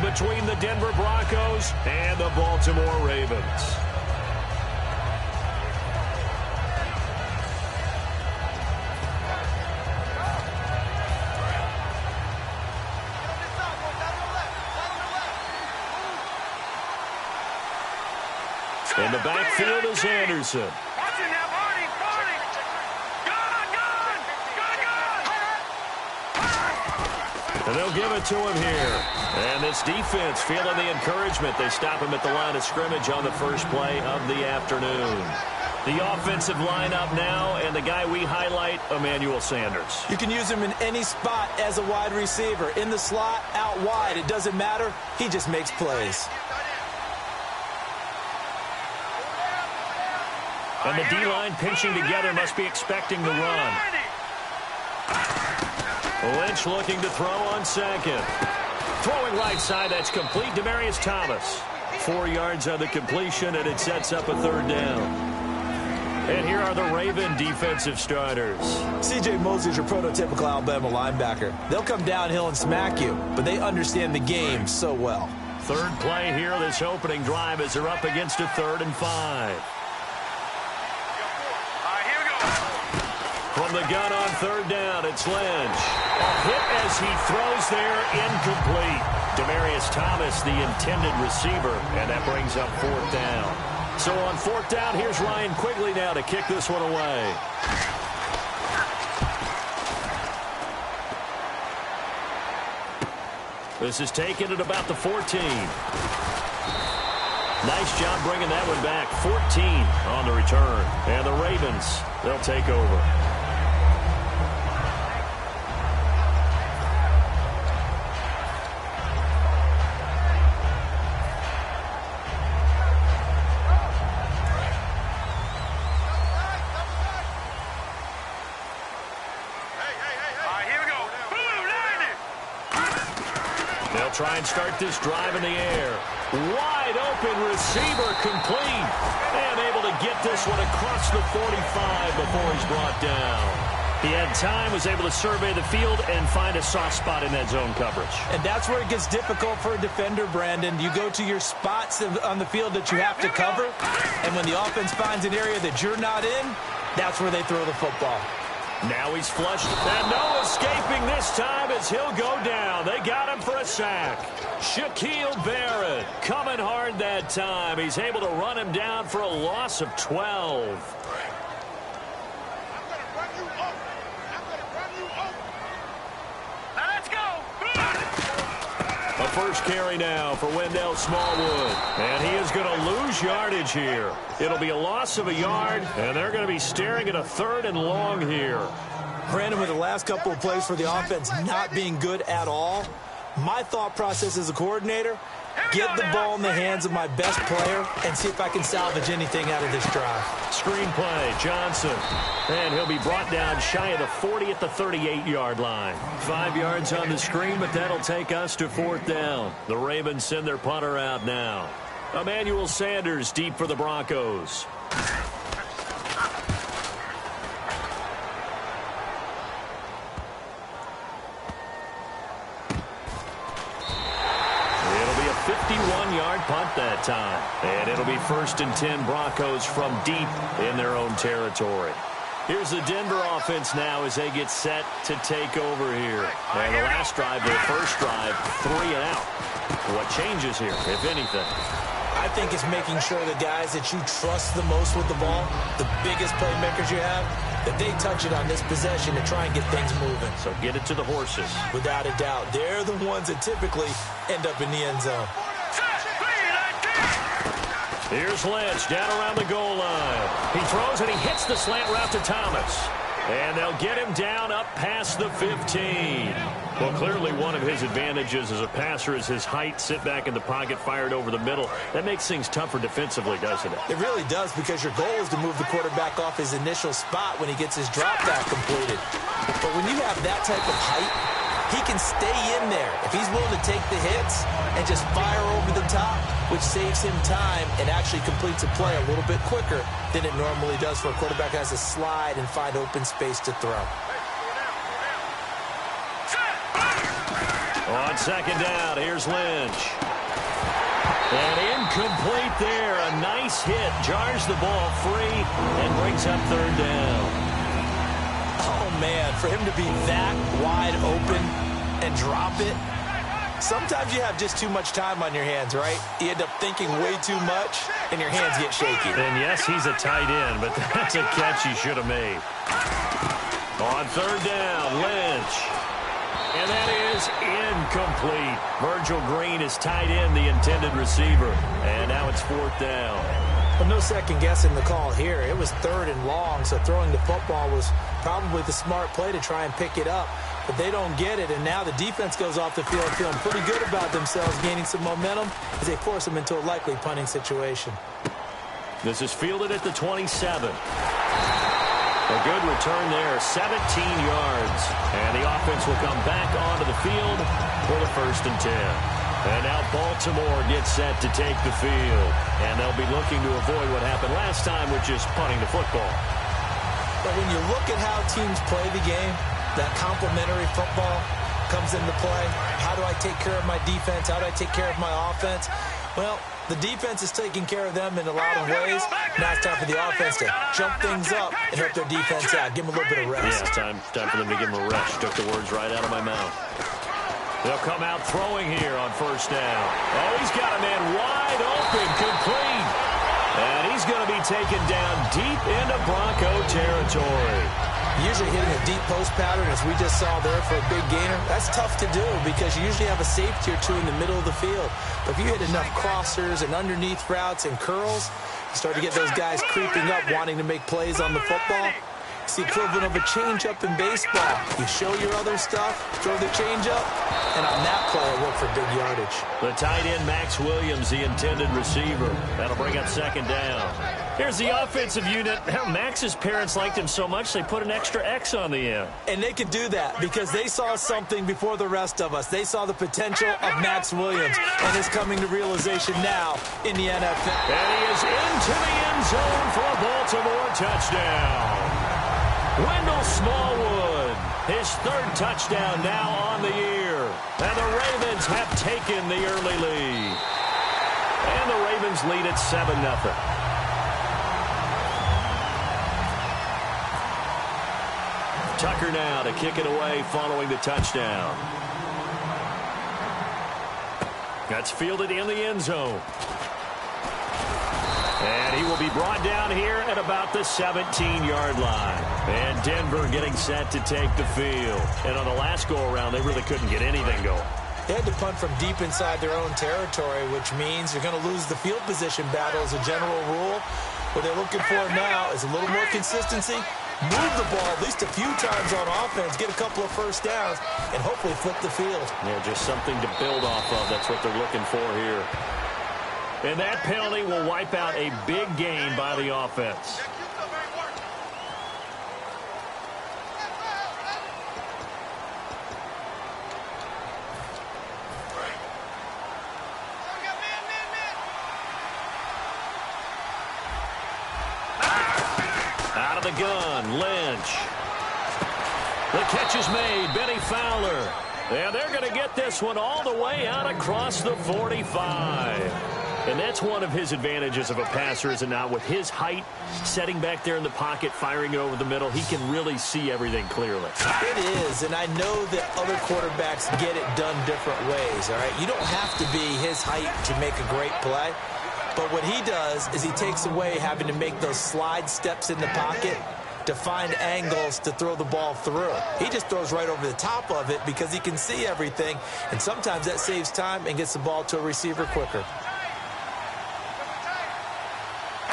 between the Denver Broncos and the Baltimore Ravens. In the backfield is Anderson. And they'll give it to him here. And this defense feeling the encouragement. They stop him at the line of scrimmage on the first play of the afternoon. The offensive lineup now, and the guy we highlight, Emmanuel Sanders. You can use him in any spot as a wide receiver. In the slot, out wide, it doesn't matter. He just makes plays. And the D-line pinching together must be expecting the run. Lynch looking to throw on second. Throwing right side, that's complete. Demaryius Thomas. 4 yards on the completion, and it sets up a third down. And here are the Raven defensive starters. C.J. Mosley's your prototypical Alabama linebacker. They'll come downhill and smack you, but they understand the game so well. Third play here, this opening drive, as they're up against a 3rd and 5. From the gun on 3rd down, it's Lynch. A hit as he throws there, incomplete. Demaryius Thomas, the intended receiver, and that brings up 4th down. So on 4th down, here's Ryan Quigley now to kick this one away. This is taken at about the 14. Nice job bringing that one back. 14 on the return. And the Ravens, they'll take over. Try and start this drive in the air. Wide open receiver, complete. And able to get this one across the 45 before he's brought down. He had time, was able to survey the field and find a soft spot in that zone coverage. And that's where it gets difficult for a defender, Brandon. You go to your spots on the field that you have to cover, and when the offense finds an area that you're not in, that's where they throw the football. Now he's flushed, and no escaping this time as he'll go down. They got him for a sack. Shaquille Barrett coming hard that time. He's able to run him down for a loss of 12. A first carry now for Wendell Smallwood. And he is going to lose yardage here. It'll be a loss of a yard, and they're going to be staring at a 3rd and long here. Brandon, with the last couple of plays for the offense not being good at all, my thought process as a coordinator, get the ball in the hands of my best player and see if I can salvage anything out of this drive. Screen play, Johnson. And he'll be brought down shy of the 40 at the 38-yard line. 5 yards on the screen, but that'll take us to 4th down. The Ravens send their punter out now. Emmanuel Sanders deep for the Broncos. It'll be a 51-yard punt that time. And it'll be 1st and 10 Broncos from deep in their own territory. Here's the Denver offense now as they get set to take over here. And the last drive, their first drive, 3 and out. What changes here, if anything? I think it's making sure the guys that you trust the most with the ball, the biggest playmakers you have, that they touch it on this possession to try and get things moving. So get it to the horses. Without a doubt. They're the ones that typically end up in the end zone. Here's Lynch down around the goal line. He throws and he hits the slant route to Thomas. And they'll get him down up past the 15. Well, clearly one of his advantages as a passer is his height. Sit back in the pocket, fired over the middle. That makes things tougher defensively, doesn't it? It really does, because your goal is to move the quarterback off his initial spot when he gets his drop back completed. But when you have that type of height, he can stay in there if he's willing to take the hits and just fire over the top, which saves him time and actually completes a play a little bit quicker than it normally does for a quarterback who has to slide and find open space to throw. On second down, here's Lynch. And incomplete there. A nice hit. Jars the ball free and brings up third down. Oh, man, for him to be that wide open and drop it. Sometimes you have just too much time on your hands, right? You end up thinking way too much, and your hands get shaky. And yes, he's a tight end, but that's a catch he should have made. On third down, Lynch. And that is incomplete. Virgil Green is tight end, the intended receiver. And now it's fourth down. But no second guessing the call here. It was third and long, so throwing the football was probably the smart play to try and pick it up. But they don't get it, and now the defense goes off the field feeling pretty good about themselves, gaining some momentum as they force them into a likely punting situation. This is fielded at the 27. A good return there, 17 yards. And the offense will come back onto the field for the 1st and 10. And now Baltimore gets set to take the field. And they'll be looking to avoid what happened last time, which is punting the football. But when you look at how teams play the game, that complementary football comes into play. How do I take care of my defense? How do I take care of my offense? Well, the defense is taking care of them in a lot of ways. Now it's time for the offense to jump things up and help their defense out. Give them a little bit of rest. Yeah, time for them to give them a rest. Took the words right out of my mouth. They'll come out throwing here on first down. Oh, he's got a man wide open, complete. And he's going to be taken down deep into Bronco territory. Usually hitting a deep post pattern, as we just saw there for a big gainer, that's tough to do because you usually have a safety or two in the middle of the field. But if you hit enough crossers and underneath routes and curls, you start to get those guys creeping up, wanting to make plays on the football. It's the equivalent of a changeup in baseball. You show your other stuff, throw the changeup, and on that play, it worked for big yardage. The tight end, Max Williams, the intended receiver. That'll bring up second down. Here's the offensive unit. Max's parents liked him so much, they put an extra X on the end. And they could do that because they saw something before the rest of us. They saw the potential of Max Williams, and it's coming to realization now in the NFL. And he is into the end zone for a Baltimore touchdown. Wendell Smallwood, his 3rd touchdown now on the year. And the Ravens have taken the early lead. And the Ravens lead at 7-0. Tucker now to kick it away following the touchdown. That's fielded in the end zone. And he will be brought down here at about the 17-yard line. And Denver getting set to take the field. And on the last go-around, they really couldn't get anything going. They had to punt from deep inside their own territory, which means you're going to lose the field position battle as a general rule. What they're looking for now is a little more consistency, move the ball at least a few times on offense, get a couple of first downs, and hopefully flip the field. Yeah, just something to build off of. That's what they're looking for here. And that penalty will wipe out a big gain by the offense. Out of the gun, Lynch. The catch is made, Benny Fowler. And they're going to get this one all the way out across the 45. And that's one of his advantages of a passer, is it not? With his height, setting back there in the pocket, firing it over the middle, he can really see everything clearly. It is, and I know that other quarterbacks get it done different ways, all right? You don't have to be his height to make a great play. But what he does is he takes away having to make those slide steps in the pocket to find angles to throw the ball through. He just throws right over the top of it because he can see everything, and sometimes that saves time and gets the ball to a receiver quicker.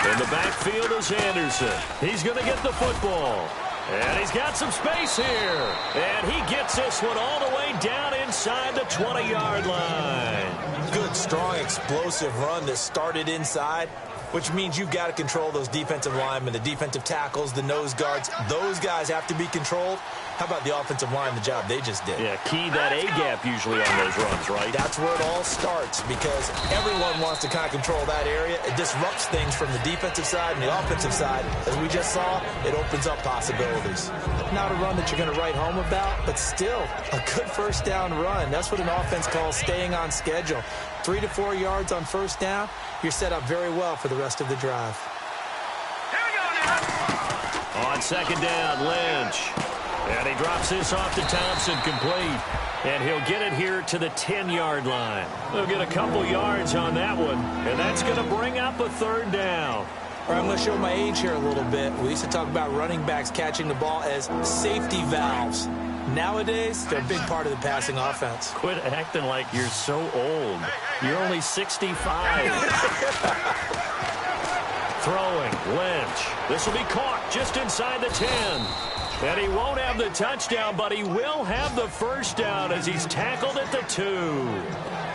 In the backfield is Anderson. He's going to get the football. And he's got some space here. And he gets this one all the way down inside the 20-yard line. Good strong, explosive run that started inside, which means you've got to control those defensive linemen, the defensive tackles, the nose guards. Those guys have to be controlled. How about the offensive line, the job they just did? Yeah, key that A-gap usually on those runs, right? That's where it all starts because everyone wants to kind of control that area. It disrupts things from the defensive side and the offensive side. As we just saw, it opens up possibilities. Not a run that you're going to write home about, but still a good first down run. That's what an offense calls staying on schedule. 3 to 4 yards on first down, you're set up very well for the rest of the drive. On second down, Lynch. And he drops this off to Thompson, complete. And he'll get it here to the 10-yard line. They'll get a couple yards on that one, and that's going to bring up a third down. All right, I'm going to show my age here a little bit. We used to talk about running backs catching the ball as safety valves. Nowadays, they're a big part of the passing offense. Quit acting like you're so old. You're only 65. Throwing, Lynch. This will be caught just inside the 10. And he won't have the touchdown, but he will have the first down as he's tackled at the 2.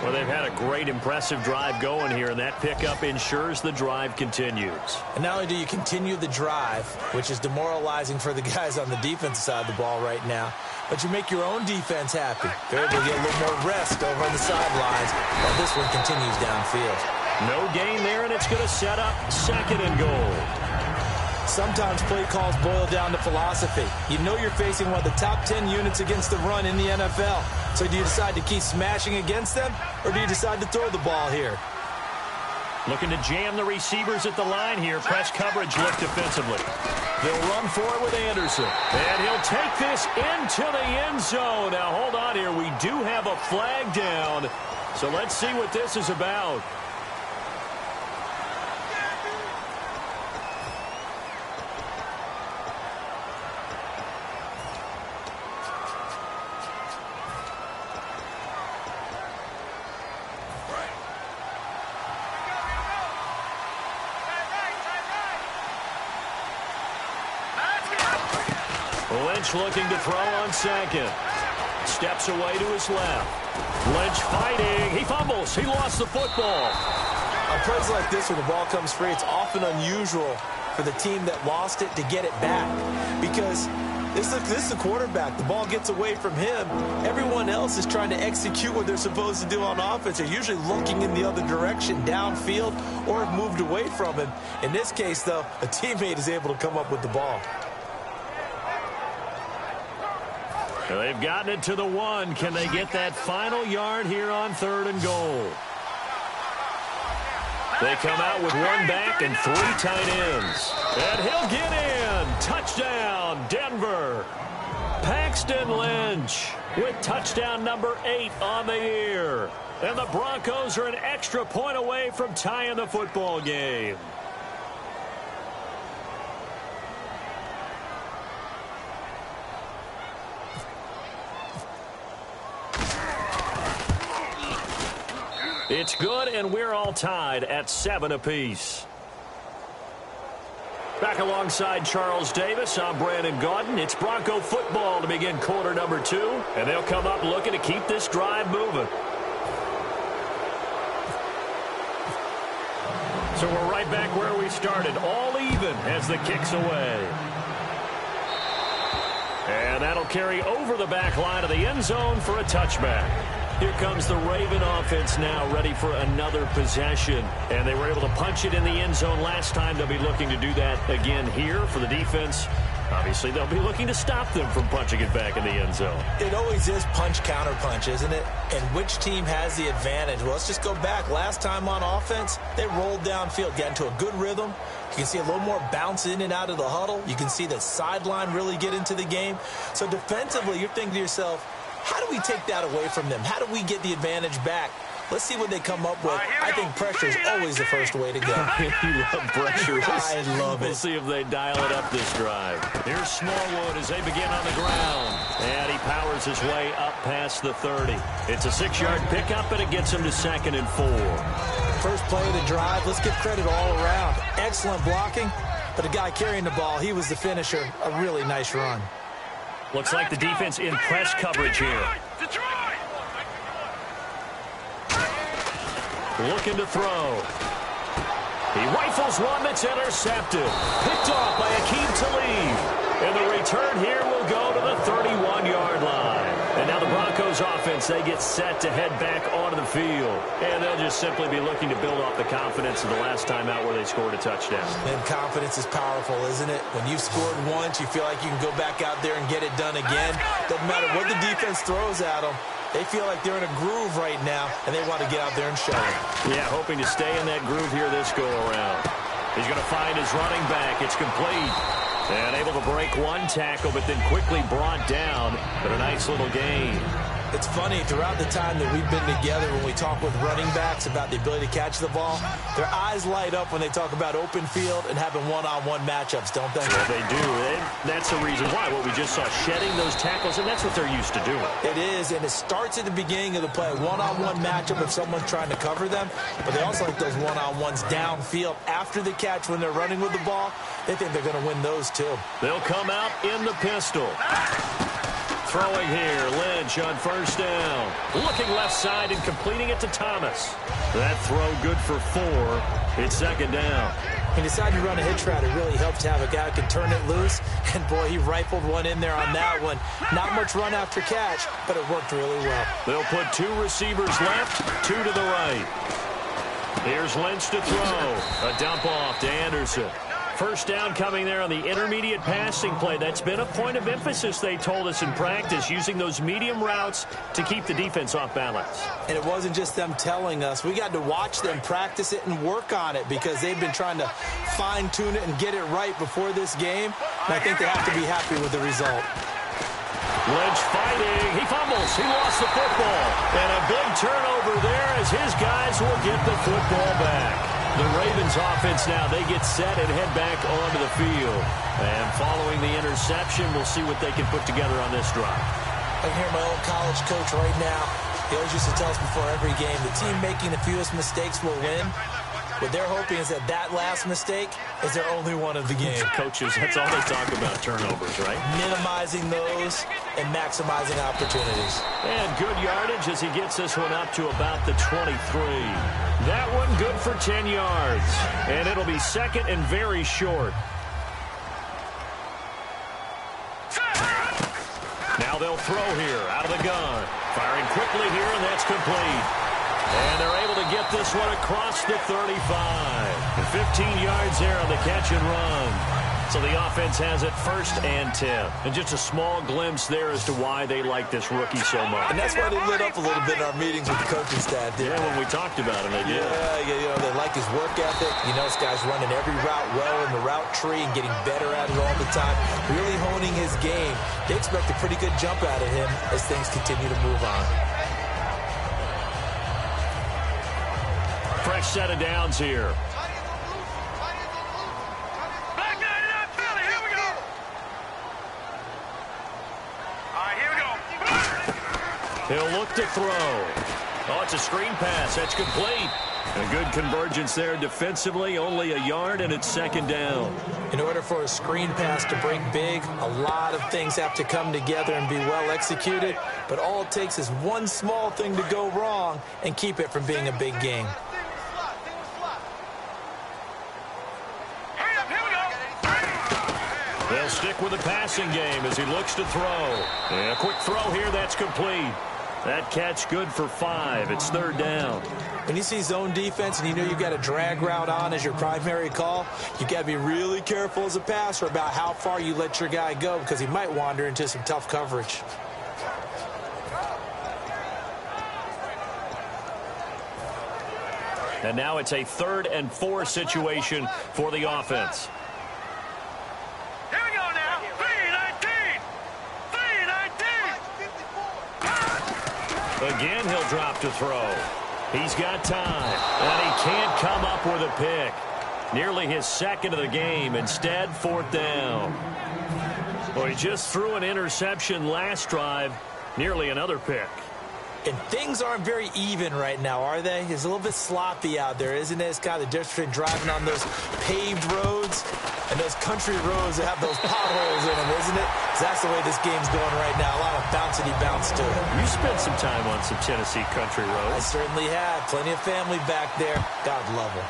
Well, they've had a great, impressive drive going here, and that pickup ensures the drive continues. And not only do you continue the drive, which is demoralizing for the guys on the defensive side of the ball right now, but you make your own defense happy. They're able to get a little more rest over on the sidelines while this one continues downfield. No gain there, and it's going to set up second and goal. Sometimes play calls boil down to philosophy. You know you're facing one of the top 10 units against the run in the NFL. So do you decide to keep smashing against them, or do you decide to throw the ball here? Looking to jam the receivers at the line here. Press coverage look defensively. They'll run for it with Anderson. And he'll take this into the end zone. Now, hold on here. We do have a flag down. So let's see what this is about. Lynch looking to throw on second. Steps away to his left. Lynch fighting. He fumbles. He lost the football. On plays like this, when the ball comes free, it's often unusual for the team that lost it to get it back. Because this is the quarterback. The ball gets away from him. Everyone else is trying to execute what they're supposed to do on offense. They're usually looking in the other direction, downfield, or have moved away from him. In this case, though, a teammate is able to come up with the ball. They've gotten it to the 1. Can they get that final yard here on third and goal? They come out with 1 back and 3 tight ends. And he'll get in. Touchdown, Denver. Paxton Lynch with touchdown number 8 on the year. And the Broncos are an extra point away from tying the football game. It's good, and we're all tied at 7 apiece. Back alongside Charles Davis, I'm Brandon Gaudin. It's Bronco football to begin quarter number 2, and they'll come up looking to keep this drive moving. So we're right back where we started, all even as the kick's away. And that'll carry over the back line of the end zone for a touchback. Here comes the Raven offense now, ready for another possession. And they were able to punch it in the end zone last time. They'll be looking to do that again here for the defense. Obviously, they'll be looking to stop them from punching it back in the end zone. It always is punch-counter-punch, isn't it? And which team has the advantage? Well, let's just go back. Last time on offense, they rolled downfield, got into a good rhythm. You can see a little more bounce in and out of the huddle. You can see the sideline really get into the game. So defensively, you're thinking to yourself, how do we take that away from them? How do we get the advantage back? Let's see what they come up with. I think pressure is always the first way to go. You love pressure. I love it. We'll see if they dial it up this drive. Here's Smallwood as they begin on the ground. And he powers his way up past the 30. It's a 6-yard pickup, and it gets him to 2nd and 4. First play of the drive. Let's give credit all around. Excellent blocking, but the guy carrying the ball, he was the finisher. A really nice run. Looks like the defense in press coverage here. looking to throw. He rifles one that's intercepted. Picked off by Akeem Talib. And the return here will go to the 31-yard line. And now the Broncos offense, they get set to head back onto the field. And they'll just simply be looking to build off the confidence of the last time out where they scored a touchdown. And confidence is powerful, isn't it? When you've scored once, you feel like you can go back out there and get it done again. Doesn't matter what the defense throws at them. They feel like they're in a groove right now, and they want to get out there and show it. Yeah, hoping to stay in that groove here this go-around. He's going to find his running back. It's complete. And able to break one tackle, but then quickly brought down. But a nice little gain. It's funny, throughout the time that we've been together, when we talk with running backs about the ability to catch the ball, their eyes light up when they talk about open field and having one-on-one matchups, don't they? Yeah, they do. And that's the reason why. What we just saw, shedding those tackles, and that's what they're used to doing. It is, and it starts at the beginning of the play. One-on-one matchup if someone's trying to cover them, but they also like those one-on-ones downfield after the catch when they're running with the ball. They think they're going to win those, too. They'll come out in the pistol. Throwing here, Lynch on first down. Looking left side and completing it to Thomas. That throw good for 4. It's second down. He decided to run a hitch route. It really helps to have a guy who can turn it loose. And, boy, he rifled one in there on that one. Not much run after catch, but it worked really well. They'll put 2 receivers left, 2 to the right. Here's Lynch to throw. A dump off to Anderson. First down coming there on the intermediate passing play. That's been a point of emphasis, they told us in practice, using those medium routes to keep the defense off balance. And it wasn't just them telling us. We got to watch them practice it and work on it because they've been trying to fine-tune it and get it right before this game. And I think they have to be happy with the result. Lynch fighting. He fumbles. He lost the football. And a big turnover there as his guys will get the football back. The Ravens offense now, they get set and head back onto the field. And following the interception, we'll see what they can put together on this drive. I can hear my old college coach right now. He always used to tell us before every game, the team making the fewest mistakes will win. What they're hoping is that last mistake is their only one of the game. Coaches, that's all they talk about, turnovers, right? Minimizing those and maximizing opportunities. And good yardage as he gets this one up to about the 23. That one good for 10 yards. And it'll be second and very short. Now they'll throw here out of the gun. Firing quickly here, and that's complete. And they're able to get this one across the 35. 15 yards there on the catch and run. So the offense has it first and 10. And just a small glimpse there as to why they like this rookie so much. And that's why they lit up a little bit in our meetings with the coaching staff. Yeah, when we talked about him, they did. Yeah, you know, they like his work ethic. You know, this guy's running every route well in the route tree and getting better at it all the time. Really honing his game. They expect a pretty good jump out of him as things continue to move on. Fresh set of downs here. He'll look to throw. Oh, it's a screen pass. That's complete. A good convergence there defensively. Only a yard, and it's second down. In order for a screen pass to break big, a lot of things have to come together and be well executed. But all it takes is one small thing to go wrong and keep it from being a big game. They'll stick with the passing game as he looks to throw. And a quick throw here. That's complete. That catch good for 5. It's third down. When you see zone defense and you know you've got a drag route on as your primary call, you've got to be really careful as a passer about how far you let your guy go because he might wander into some tough coverage. And now it's a 3rd and 4 situation for the offense. Again, he'll drop to throw. He's got time, and he can't come up with a pick. Nearly his second of the game. Instead, 4th down. Well, he just threw an interception last drive. Nearly another pick. And things aren't very even right now, are they? It's a little bit sloppy out there, isn't it? It's kind of the difference between driving on those paved roads and those country roads that have those potholes in them, isn't it? 'Cause that's the way this game's going right now. A lot of bouncy bounce to it. You spent some time on some Tennessee country roads. I certainly have. Plenty of family back there. God love them.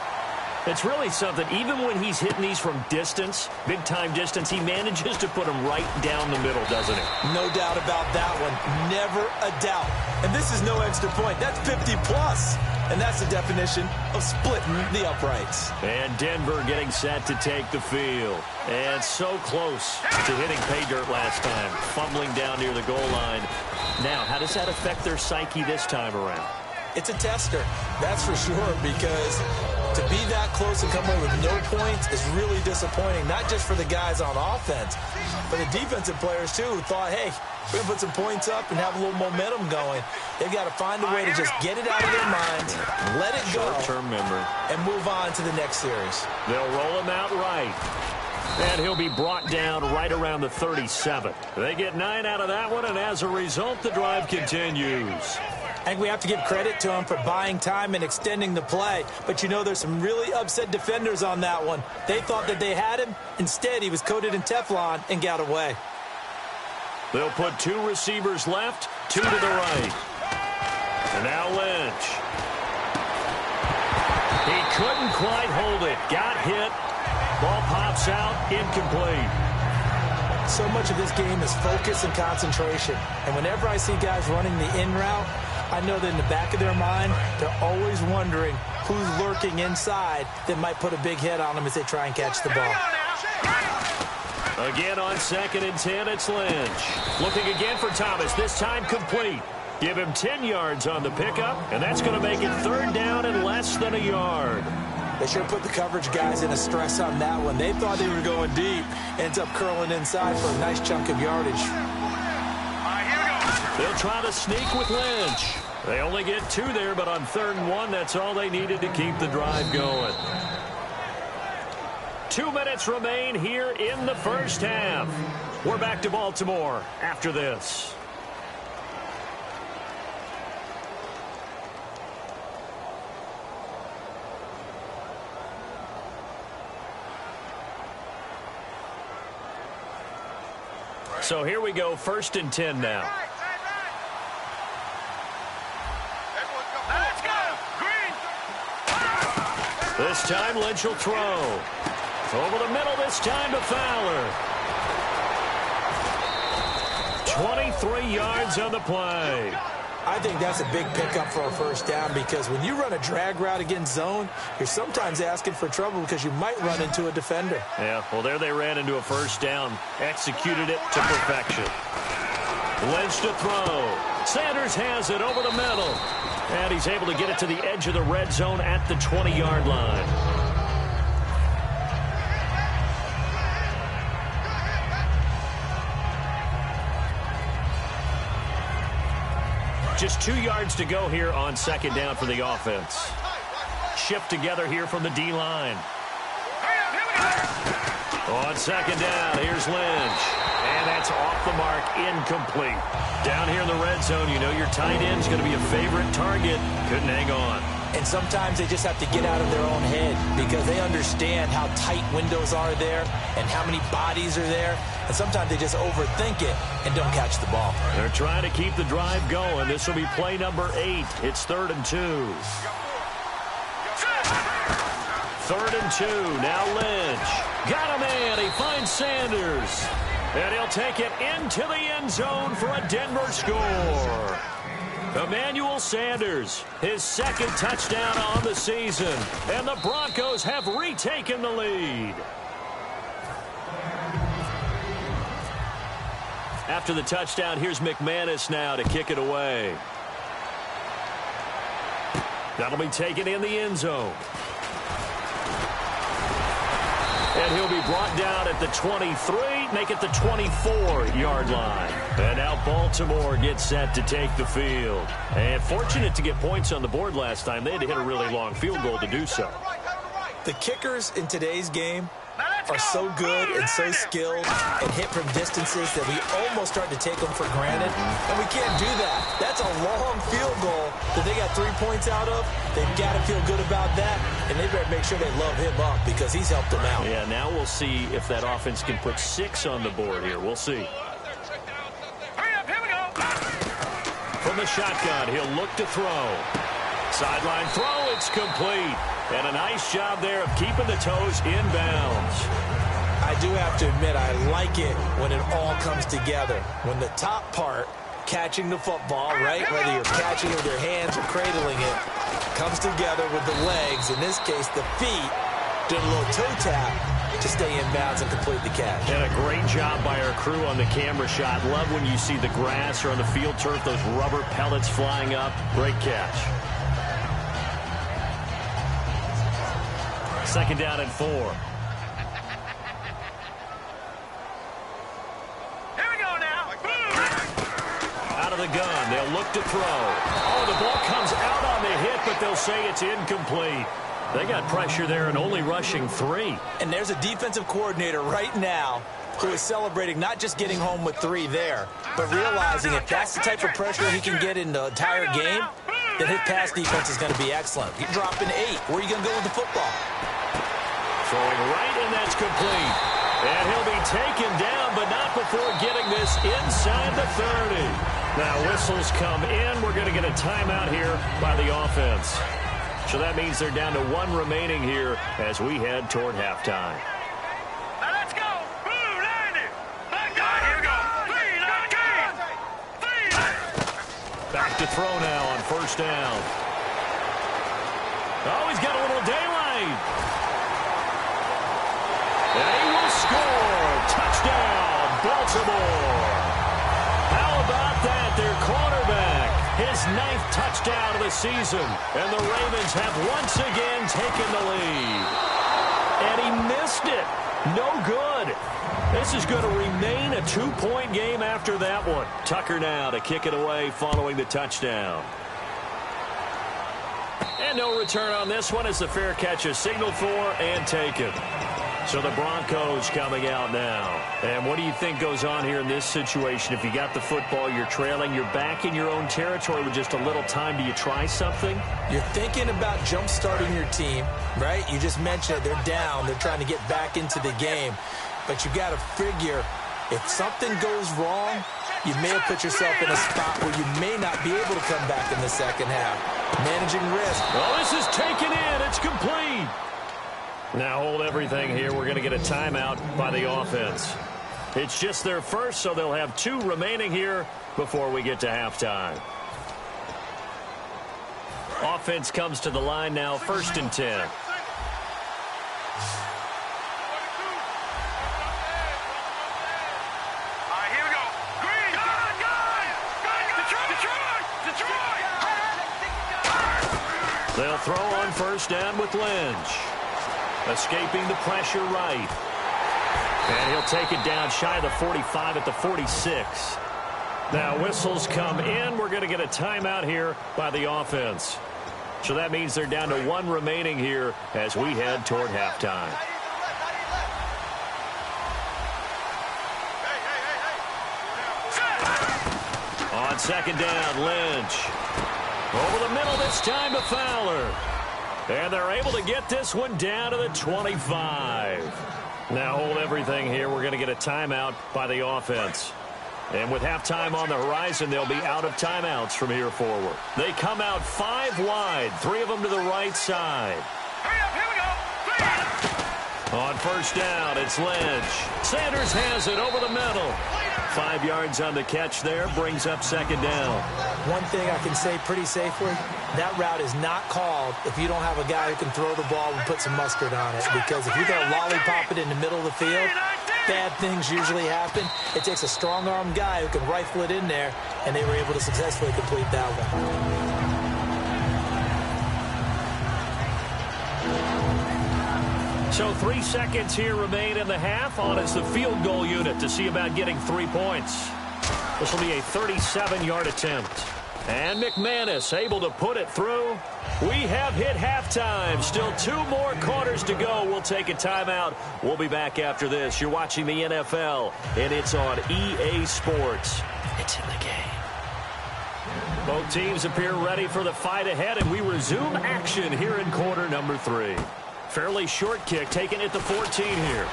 It's really something. Even when he's hitting these from distance, big-time distance, he manages to put them right down the middle, doesn't he? No doubt about that one. Never a doubt. And this is no extra point. That's 50-plus. And that's the definition of splitting the uprights. And Denver getting set to take the field. And so close to hitting pay dirt last time, fumbling down near the goal line. Now, how does that affect their psyche this time around? It's a tester, that's for sure, because to be that close and come away with no points is really disappointing, not just for the guys on offense, but the defensive players, too, who thought, hey, we're going to put some points up and have a little momentum going. They've got to find a way to just get it out of their minds, let it go, short-term memory, and move on to the next series. They'll roll him out right. And he'll be brought down right around the 37. They get 9 out of that one, and as a result, the drive continues. I think we have to give credit to him for buying time and extending the play. But, you know, there's some really upset defenders on that one. They thought that they had him. Instead, he was coated in Teflon and got away. They'll put 2 receivers left, 2 to the right. And now Lynch. He couldn't quite hold it. Got hit. Ball pops out, incomplete. So much of this game is focus and concentration. And whenever I see guys running the in route, I know that in the back of their mind, they're always wondering who's lurking inside that might put a big hit on them as they try and catch the ball. Again on 2nd and 10, it's Lynch. Looking again for Thomas, this time complete. Give him 10 yards on the pickup, and that's going to make it 3rd down and less than a yard. They sure put the coverage guys in a stress on that one. They thought they were going deep. Ends up curling inside for a nice chunk of yardage. They'll try to sneak with Lynch. They only get 2 there, but on 3rd and 1, that's all they needed to keep the drive going. 2 minutes remain here in the first half. We're back to Baltimore after this. So here we go, 1st and 10 now. This time Lynch will throw. Over the middle this time to Fowler. 23 yards on the play. I think that's a big pickup for a 1st down because when you run a drag route against zone, you're sometimes asking for trouble because you might run into a defender. Yeah, well, there they ran into a 1st down. Executed it to perfection. Lynch to throw. Sanders has it over the middle. And he's able to get it to the edge of the red zone at the 20-yard line. Just 2 yards to go here on 2nd down for the offense. Shift together here from the D-line. On 2nd down, here's Lynch. And that's off the mark, incomplete. Down here in the red zone, you know your tight end's going to be a favorite target. Couldn't hang on. And sometimes they just have to get out of their own head because they understand how tight windows are there and how many bodies are there. And sometimes they just overthink it and don't catch the ball. They're trying to keep the drive going. This will be play number 8. It's 3rd and 2. 3rd and 2. Now Lynch. Got a man. He finds Sanders. And he'll take it into the end zone for a Denver score. Emmanuel Sanders, his 2nd touchdown on the season. And the Broncos have retaken the lead. After the touchdown, here's McManus now to kick it away. That'll be taken in the end zone. And he'll be brought down at the 23, make it the 24-yard line. And now Baltimore gets set to take the field. And fortunate to get points on the board last time. They had to hit a really long field goal to do so. The kickers in today's game are so good and so skilled and hit from distances that we almost start to take them for granted, and we can't do that. That's a long field goal that they got 3 points out of. They've got to feel good about that, and they better make sure they love him up because he's helped them out. Yeah, now we'll see if that offense can put 6 on the board here. We'll see. From the shotgun, he'll look to throw. Sideline throw, it's complete. And a nice job there of keeping the toes in bounds. I do have to admit, I like it when it all comes together. When the top part, catching the football, right, whether you're catching it with your hands or cradling it, comes together with the legs, in this case the feet, did a little toe tap to stay in bounds and complete the catch. And a great job by our crew on the camera shot. Love when you see the grass or on the field turf, those rubber pellets flying up. Great catch. 2nd down and 4. Here we go now. Out of the gun, they'll look to throw. Oh, the ball comes out on the hit, but they'll say it's incomplete. They got pressure there and only rushing 3. And there's a defensive coordinator right now who is celebrating not just getting home with 3 there, but realizing if that's the type of pressure he can get in the entire game, then his pass defense is going to be excellent. You're dropping 8. Where are you going to go with the football? Throwing right, and that's complete. And he'll be taken down, but not before getting this inside the 30. Now whistles come in. We're going to get a timeout here by the offense. So that means they're down to 1 remaining here as we head toward halftime. Now let's go. Blue 90. Here we go. 3, Back to throw now on 1st down. Oh, he's got a little daylight. And he will score. Touchdown, Baltimore. How about that? Their quarterback, his 9th touchdown of the season. And the Ravens have once again taken the lead. And he missed it. No good. This is going to remain a 2-point game after that one. Tucker now to kick it away following the touchdown. And no return on this one as the fair catch is signaled for and taken. So the Broncos coming out now. And what do you think goes on here in this situation? If you got the football, you're trailing, you're back in your own territory with just a little time. Do you try something? You're thinking about jump-starting your team, right? You just mentioned it. They're down. They're trying to get back into the game. But you got to figure if something goes wrong, you may have put yourself in a spot where you may not be able to come back in the second half. Managing risk. Well, this is taken in. It's complete. Now hold everything here. We're going to get a timeout by the offense. It's just their first, so they'll have 2 remaining here before we get to halftime. Offense comes to the line now, 1st and 10. They'll throw on 1st down with Lynch. Escaping the pressure right. And he'll take it down shy of the 45 at the 46. Now whistles come in. We're going to get a timeout here by the offense. So that means they're down to 1 remaining here as we head toward halftime. On 2nd down, Lynch. Over the middle this time to Fowler. And they're able to get this one down to the 25. Now hold everything here. We're going to get a timeout by the offense. And with halftime on the horizon, they'll be out of timeouts from here forward. They come out 5 wide, 3 of them to the right side. Hurry up, here we go. On 1st down, it's Lynch. Sanders has it over the middle. 5 yards on the catch there, brings up 2nd down. One thing I can say pretty safely, that route is not called if you don't have a guy who can throw the ball and put some mustard on it. Because if you're going to lollipop it in the middle of the field, bad things usually happen. It takes a strong-arm guy who can rifle it in there, and they were able to successfully complete that one. So 3 seconds here remain in the half. On is the field goal unit to see about getting 3 points. This will be a 37-yard attempt. And McManus able to put it through. We have hit halftime. Still 2 more quarters to go. We'll take a timeout. We'll be back after this. You're watching the NFL, and it's on EA Sports. It's in the game. Both teams appear ready for the fight ahead, and we resume action here in quarter number 3. Fairly short kick taken at the 14 here.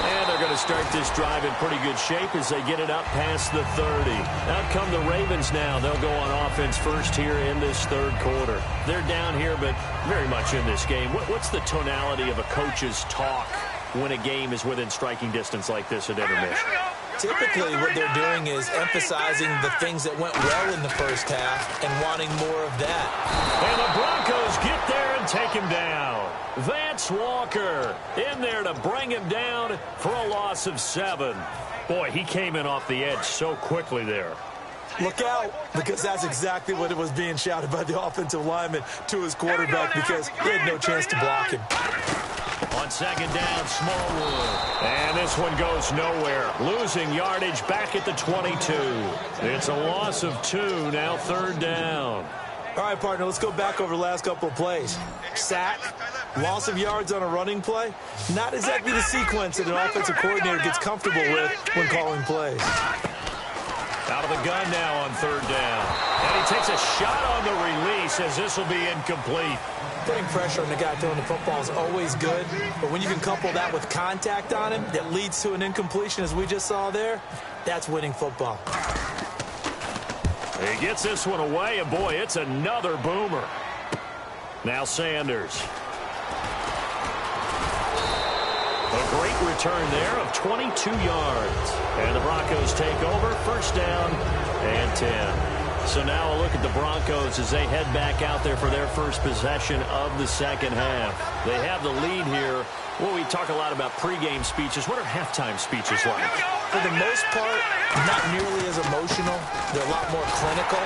And they're going to start this drive in pretty good shape as they get it up past the 30. Out come the Ravens now. They'll go on offense first here in this third quarter. They're down here, but very much in this game. What's the tonality of a coach's talk when a game is within striking distance like this at intermission? Typically, what they're doing is emphasizing the things that went well in the first half and wanting more of that. And the Broncos get there and take him down. Vance Walker in there to bring him down for a loss of 7. Boy, he came in off the edge so quickly there. Look out, because that's exactly what it was being shouted by the offensive lineman to his quarterback because he had no chance to block him. On second down, Smallwood. And this one goes nowhere. Losing yardage back at the 22. It's a loss of 2, now third down. All right, partner, let's go back over the last couple of plays. Sack, loss of yards on a running play. Not exactly the sequence that an offensive coordinator gets comfortable with when calling plays. Out of the gun now on third down. And he takes a shot on the release as this will be incomplete. Putting pressure on the guy throwing the football is always good, but when you can couple that with contact on him that leads to an incompletion, as we just saw there, that's winning football. He gets this one away, and boy, it's another boomer. Now Sanders. A great return there of 22 yards. And the Broncos take over, first down and 10. So now a look at the Broncos as they head back out there for their first possession of the second half. They have the lead here. Well, we talk a lot about pregame speeches. What are halftime speeches like? For the most part, not nearly as emotional. They're a lot more clinical.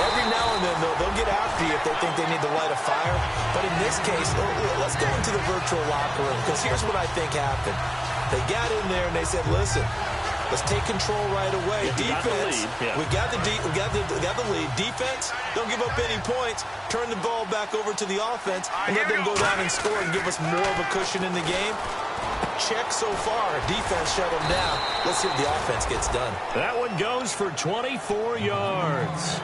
Every now and then, they'll get after you if they think they need to light a fire. But in this case, let's go into the virtual locker room, because here's what I think happened. They got in there and they said, listen, let's take control right away. Defense, we got the lead. Defense, don't give up any points. Turn the ball back over to the offense and let them go down and score and give us more of a cushion in the game. Check so far. Defense shut them down. Let's see if the offense gets done. That one goes for 24 yards.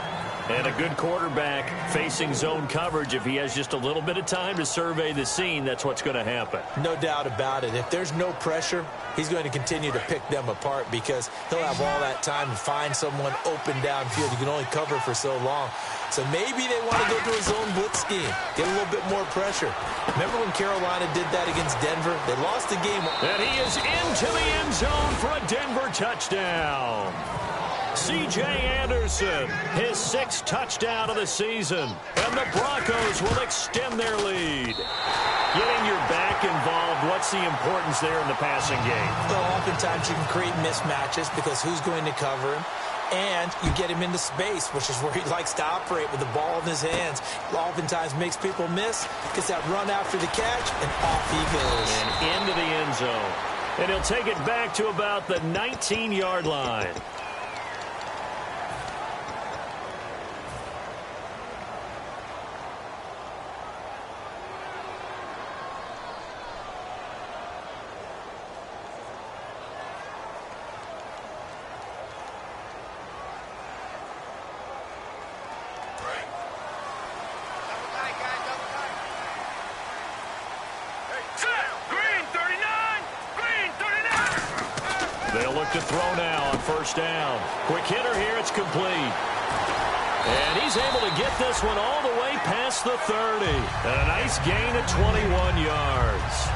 And a good quarterback facing zone coverage. If he has just a little bit of time to survey the scene, that's what's going to happen. No doubt about it. If there's no pressure, he's going to continue to pick them apart because he'll have all that time to find someone open downfield. You can only cover for so long. So maybe they want to go to a zone blitz scheme, get a little bit more pressure. Remember when Carolina did that against Denver? They lost the game. And he is into the end zone for a Denver touchdown. C.J. Anderson, his 6th touchdown of the season. And the Broncos will extend their lead. Getting your back involved, what's the importance there in the passing game? Well, oftentimes you can create mismatches because who's going to cover him? And you get him into space, which is where he likes to operate with the ball in his hands. Oftentimes makes people miss, gets that run after the catch, and off he goes. And into the end zone. And he'll take it back to about the 19-yard line. They'll look to throw now on first down. Quick hitter here, it's complete. And he's able to get this one all the way past the 30. And a nice gain of 21 yards.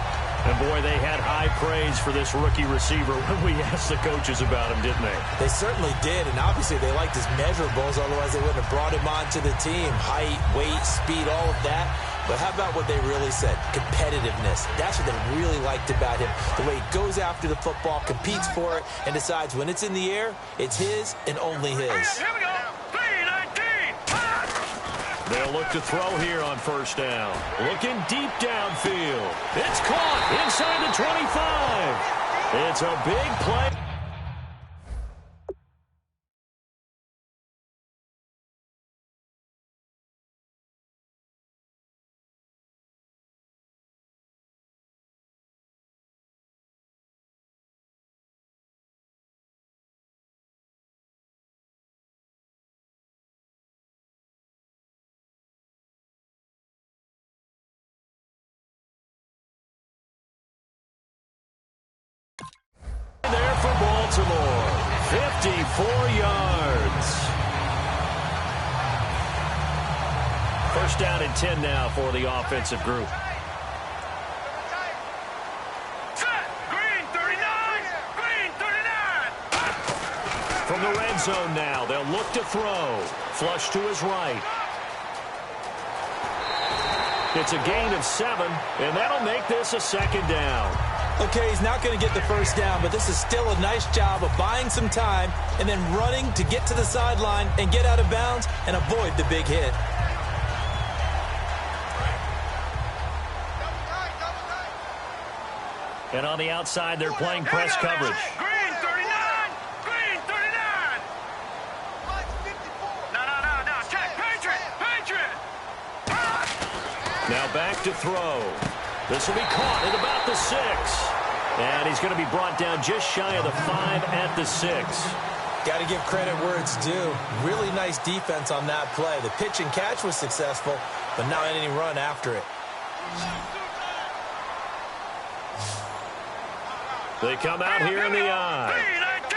And, boy, they had high praise for this rookie receiver when we asked the coaches about him, didn't they? They certainly did, and obviously they liked his measurables, otherwise they wouldn't have brought him onto the team. Height, weight, speed, all of that. But how about what they really said? Competitiveness. That's what they really liked about him. The way he goes after the football, competes for it, and decides when it's in the air, it's his and only his. Here we go. 3-19. They'll look to throw here on first down. Looking deep downfield. It's caught inside the 25. It's a big play. Baltimore. 54 yards. First down and 10 now for the offensive group. Green 39. Green 39. From the red zone now, they'll look to throw. Flush to his right. It's a gain of 7, and that'll make this a second down. Okay, he's not going to get the first down, but this is still a nice job of buying some time and then running to get to the sideline and get out of bounds and avoid the big hit. And on the outside, they're playing press coverage. Green 39. Green 39. No. Check. Patriot. Now back to throw. This will be caught at about the 6. And he's going to be brought down just shy of the 5 at the 6. Got to give credit where it's due. Really nice defense on that play. The pitch and catch was successful, but not any run after it. They come out here in the eye. 319.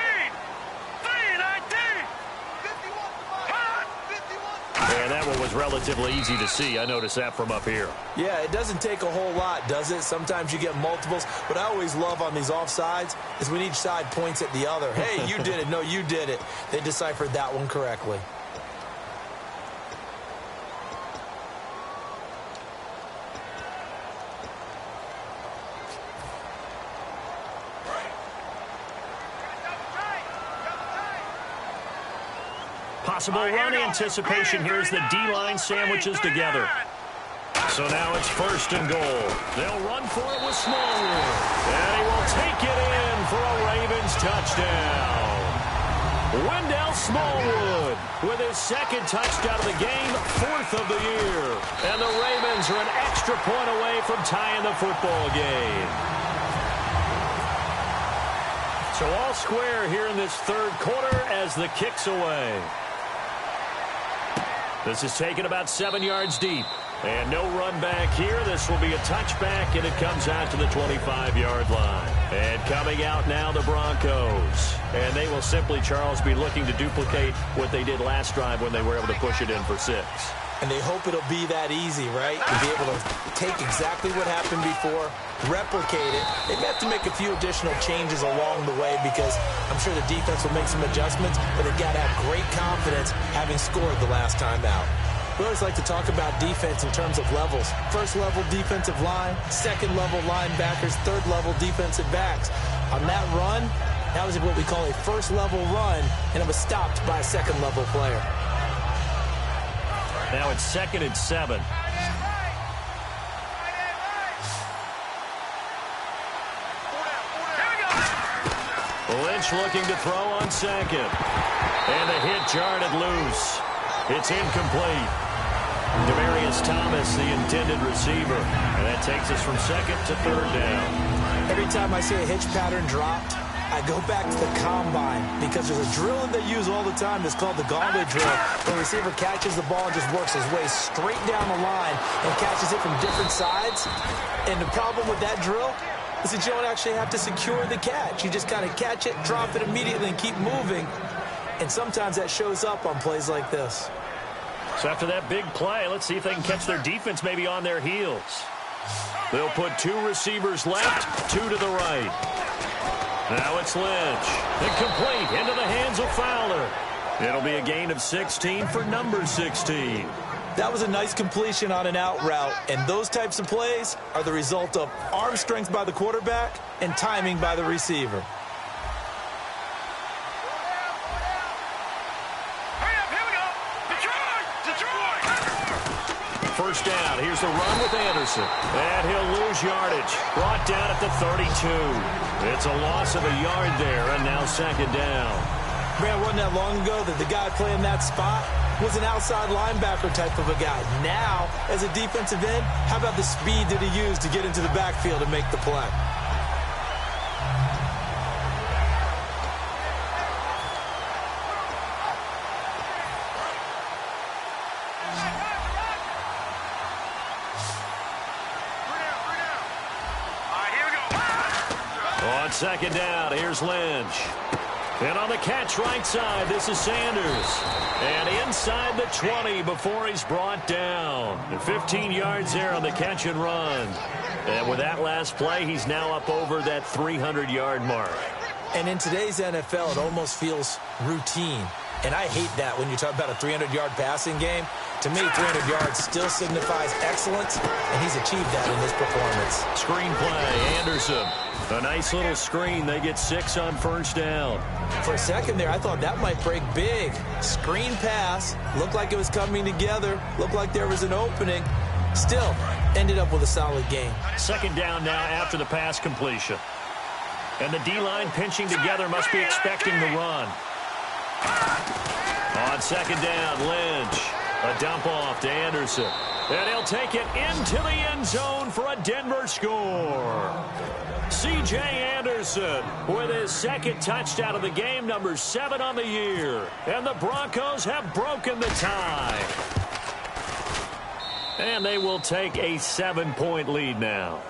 And that one was relatively easy to see. I noticed that from up here. Yeah, it doesn't take a whole lot, does it? Sometimes you get multiples. What I always love on these offsides is when each side points at the other. Hey, you did it. No, you did it. They deciphered that one correctly. Possible run anticipation here as the D-line sandwiches together. So now it's first and goal. They'll run for it with Smallwood. And he will take it in for a Ravens touchdown. Wendell Smallwood with his second touchdown of the game, 4th of the year. And the Ravens are an extra point away from tying the football game. So all square here in this third quarter as the kick's away. This is taken about 7 yards deep. And no run back here. This will be a touchback, and it comes out to the 25-yard line. And coming out now, the Broncos. And they will simply, Charles, be looking to duplicate what they did last drive when they were able to push it in for 6. And they hope it'll be that easy, right? To be able to take exactly what happened before, replicate it. They may have to make a few additional changes along the way because I'm sure the defense will make some adjustments, but they've got to have great confidence having scored the last time out. We always like to talk about defense in terms of levels. First level defensive line, second level linebackers, third level defensive backs. On that run, that was what we call a first level run, and it was stopped by a second level player. Now it's 2nd and 7. Lynch looking to throw on 2nd. And the hit jarred it loose. It's incomplete. Demaryius Thomas, the intended receiver. And that takes us from 2nd to 3rd down. Every time I see a hitch pattern dropped, I go back to the combine because there's a drill that they use all the time. It's called the gauntlet drill. The receiver catches the ball and just works his way straight down the line and catches it from different sides. And the problem with that drill is that you don't actually have to secure the catch. You just kind of catch it, drop it immediately, and keep moving. And sometimes that shows up on plays like this. So after that big play, let's see if they can catch their defense maybe on their heels. They'll put 2 receivers left, 2 to the right. Now it's Lynch. Incomplete into the hands of Fowler. It'll be a gain of 16 for number 16. That was a nice completion on an out route, and those types of plays are the result of arm strength by the quarterback and timing by the receiver. First down. Here's the run with Anderson. And he'll lose yardage. Brought down at the 32. It's a loss of a yard there, and now 2nd down. Man, wasn't that long ago that the guy playing that spot was an outside linebacker type of a guy. Now, as a defensive end, how about the speed that he used to get into the backfield and make the play? On 2nd down, here's Lynch. And on the catch right side, this is Sanders. And inside the 20 before he's brought down. And 15 yards there on the catch and run. And with that last play, he's now up over that 300-yard mark. And in today's NFL, it almost feels routine. And I hate that when you talk about a 300-yard passing game. To me, 300 yards still signifies excellence, and he's achieved that in this performance. Screen play, Anderson. A nice little screen. They get 6 on first down. For a second there, I thought that might break big. Screen pass. Looked like it was coming together. Looked like there was an opening. Still, ended up with a solid game. Second down now after the pass completion. And the D-line pinching together must be expecting the run. On second down, Lynch. A dump off to Anderson. And he'll take it into the end zone for a Denver score. C.J. Anderson with his second touchdown of the game, number 7 on the year. And the Broncos have broken the tie. And they will take a 7-point lead now.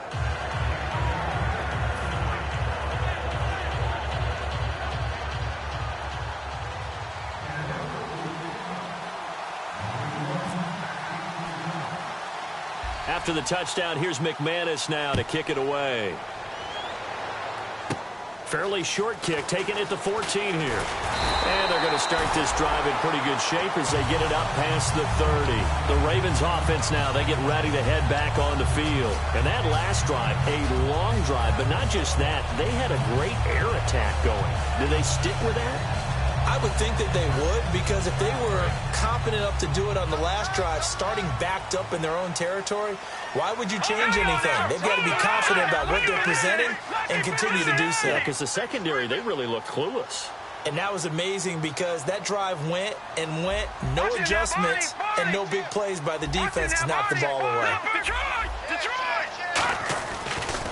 After the touchdown, here's McManus now to kick it away. Fairly short kick, taking it to 14 here. And they're going to start this drive in pretty good shape as they get it up past the 30. The Ravens offense now, they get ready to head back on the field. And that last drive, a long drive, but not just that. They had a great air attack going. Do they stick with that? I would think that they would, because if they were confident enough to do it on the last drive, starting backed up in their own territory, why would you change anything? They've got to be confident about what they're presenting and continue to do so. Yeah, because the secondary, they really looked clueless. And that was amazing because that drive went and went, no adjustments, and no big plays by the defense to knock the ball away.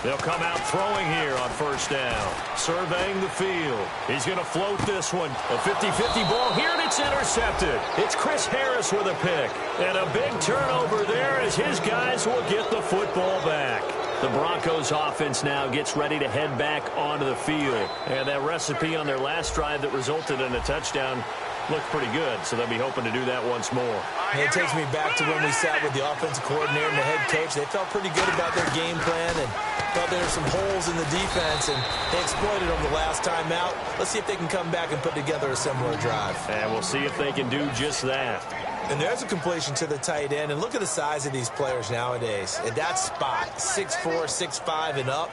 They'll come out throwing here on first down. Surveying the field. He's going to float this one. A 50-50 ball here, and it's intercepted. It's Chris Harris with a pick. And a big turnover there as his guys will get the football back. The Broncos offense now gets ready to head back onto the field. And that recipe on their last drive that resulted in a touchdown looked pretty good, so they'll be hoping to do that once more. And it takes me back to when we sat with the offensive coordinator and the head coach. They felt pretty good about their game plan and thought there were some holes in the defense, and they exploited them the last time out. Let's see if they can come back and put together a similar drive. And we'll see if they can do just that. And there's a completion to the tight end, and look at the size of these players nowadays. At that spot, 6'4", 6'5", and up.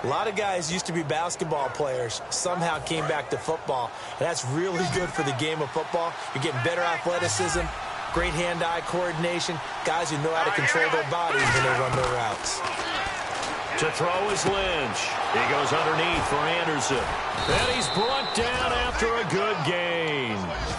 A lot of guys used to be basketball players, somehow came back to football, and that's really good for the game of football. You're getting better athleticism, great hand-eye coordination, guys who know how to control their bodies when they run their routes. To throw is Lynch. He goes underneath for Anderson. And he's brought down after a good gain.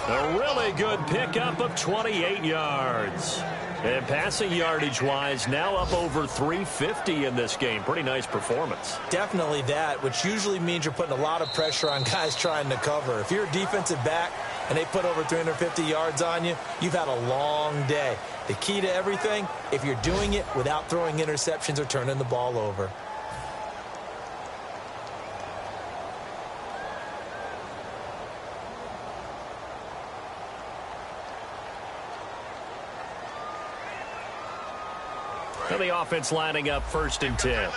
A really good pickup of 28 yards. And passing yardage-wise, now up over 350 in this game. Pretty nice performance. Definitely that, which usually means you're putting a lot of pressure on guys trying to cover. If you're a defensive back and they put over 350 yards on you, you've had a long day. The key to everything, if you're doing it without throwing interceptions or turning the ball over. Now the offense lining up 1st and 10.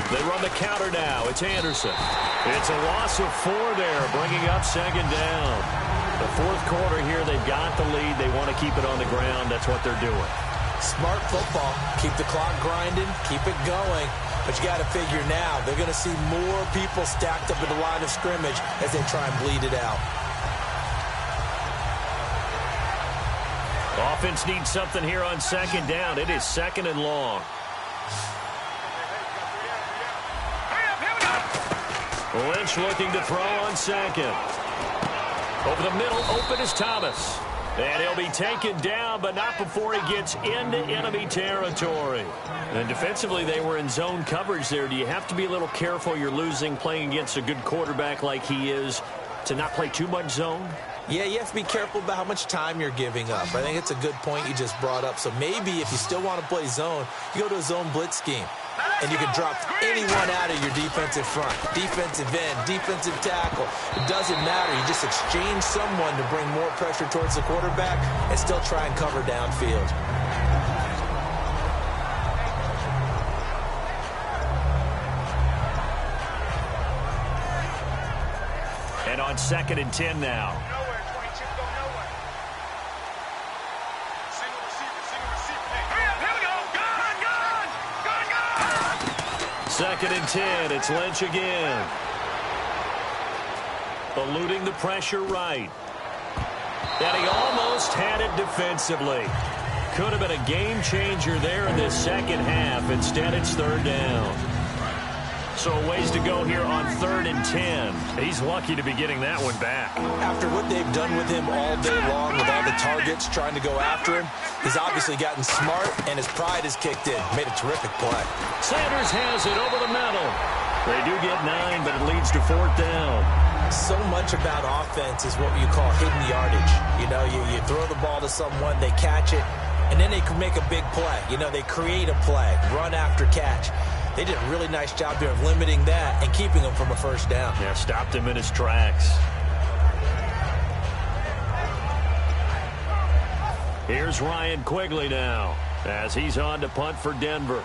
They run the counter now. It's Anderson. It's a loss of 4 there, bringing up 2nd down. The 4th quarter here, they've got the lead. They want to keep it on the ground. That's what they're doing. Smart football. Keep the clock grinding. Keep it going. But you got to figure now, they're going to see more people stacked up at the line of scrimmage as they try and bleed it out. Offense needs something here on 2nd down. It is 2nd and long. Lynch looking to throw on 2nd. Over the middle, open is Thomas. And he'll be taken down, but not before he gets into enemy territory. And defensively, they were in zone coverage there. Do you have to be a little careful? You're losing, playing against a good quarterback like he is, to not play too much zone? Yeah, you have to be careful about how much time you're giving up. I think it's a good point you just brought up. So maybe if you still want to play zone, you go to a zone blitz scheme. And you can drop anyone out of your defensive front, defensive end, defensive tackle. It doesn't matter. You just exchange someone to bring more pressure towards the quarterback and still try and cover downfield. And on 2nd and 10 now. Nowhere, 22, go nowhere. Single receiver, single receiver. Hey, here we go. Gun. 2nd and 10. It's Lynch again. Eluding the pressure right. And he almost had it defensively. Could have been a game changer there in this second half. Instead, it's 3rd down. So a ways to go here on 3rd and 10. He's lucky to be getting that one back. After what they've done with him all day long, with all the targets trying to go after him, he's obviously gotten smart, and his pride has kicked in. Made a terrific play. Sanders has it over the middle. They do get 9, but it leads to 4th down. So much about offense is what you call hidden yardage. You know, you throw the ball to someone, they catch it, and then they can make a big play. You know, they create a play, run after catch. They did a really nice job here of limiting that and keeping him from a 1st down. Yeah, stopped him in his tracks. Here's Ryan Quigley now as he's on to punt for Denver.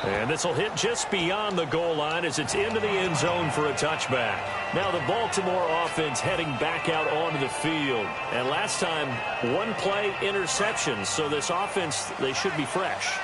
And this will hit just beyond the goal line as it's into the end zone for a touchback. Now the Baltimore offense heading back out onto the field. And last time, 1 play interception. So this offense, they should be fresh.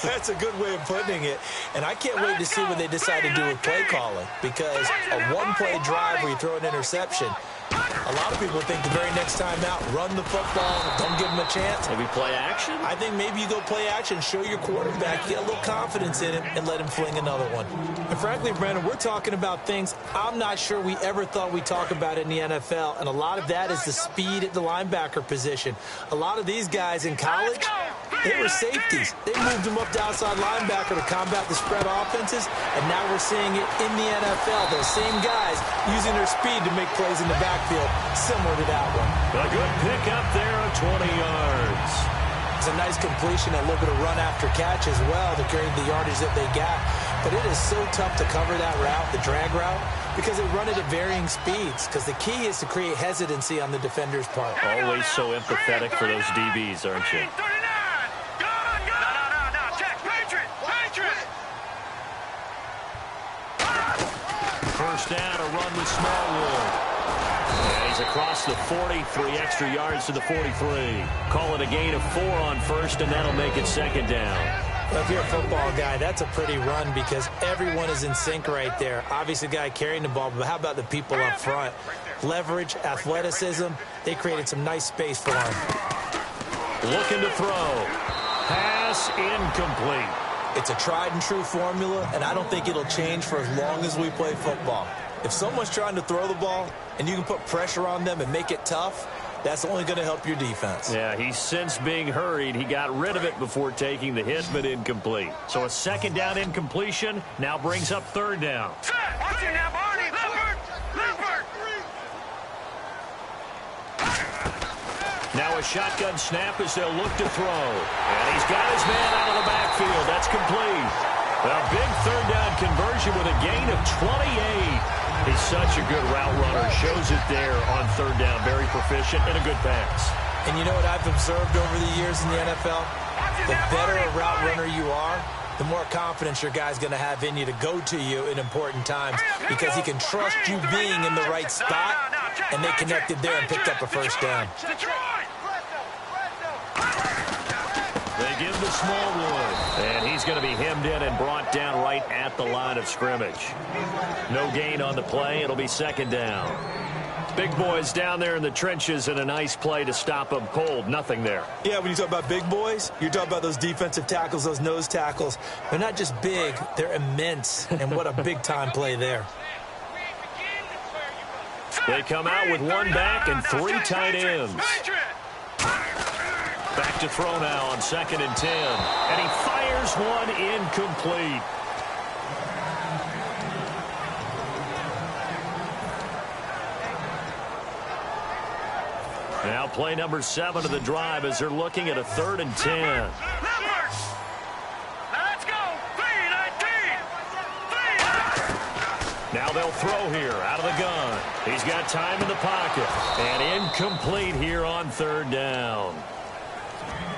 That's a good way of putting it. And I can't wait to see what they decide to do with play calling. Because a 1-play drive where you throw an interception, a lot of people think the very next time out, run the football, don't give him a chance. Maybe play action? I think maybe you go play action, show your quarterback, get a little confidence in him, and let him fling another one. And frankly, Brandon, we're talking about things I'm not sure we ever thought we'd talk about in the NFL, and a lot of that is the speed at the linebacker position. A lot of these guys in college, they were safeties. They moved them up to outside linebacker to combat the spread offenses, and now we're seeing it in the NFL. Those same guys using their speed to make plays in the backfield, similar to that one. A good pick up there of 20 yards. It's a nice completion, a little bit of run after catch as well to carry the yardage that they got. But it is so tough to cover that route, the drag route, because they run it at varying speeds. Because the key is to create hesitancy on the defender's part. Always so empathetic for those DBs, aren't you? 39. No. Check. Patriot. First down, a run with Smallwood. And he's across the 40, 3 extra yards to the 43. Call it a gain of 4 on 1st, and that'll make it 2nd down. Well, if you're a football guy, that's a pretty run because everyone is in sync right there. Obviously, the guy carrying the ball, but how about the people up front? Leverage, athleticism, they created some nice space for him. Looking to throw. Pass incomplete. It's a tried-and-true formula, and I don't think it'll change for as long as we play football. If someone's trying to throw the ball and you can put pressure on them and make it tough, that's only going to help your defense. Yeah, he's since being hurried. He got rid of it before taking the hit, but incomplete. So a 2nd down incompletion now brings up 3rd down. Watch it now, Barney. Leopard. Now a shotgun snap as they'll look to throw. And he's got his man out of the backfield. That's complete. A big 3rd down conversion with a gain of 28. He's such a good route runner. Shows it there on 3rd down. Very proficient and a good pass. And you know what I've observed over the years in the NFL? The better a route runner you are, the more confidence your guy's going to have in you to go to you in important times because he can trust you being in the right spot, and they connected there and picked up a 1st down. They give the Smallwood, and he's going to be hemmed in and brought down right at the line of scrimmage. No gain on the play. It'll be 2nd down. Big boys down there in the trenches and a nice play to stop them cold. Nothing there. Yeah, when you talk about big boys, you're talking about those defensive tackles, those nose tackles. They're not just big, they're immense, and what a big-time play there. They come out with 1 back and 3 tight ends. Back to throw now on 2nd and 10. And he fires one incomplete. Now play number 7 of the drive as they're looking at a 3rd and 10. Let's go. 3-19. Now they'll throw here out of the gun. He's got time in the pocket. And incomplete here on 3rd down.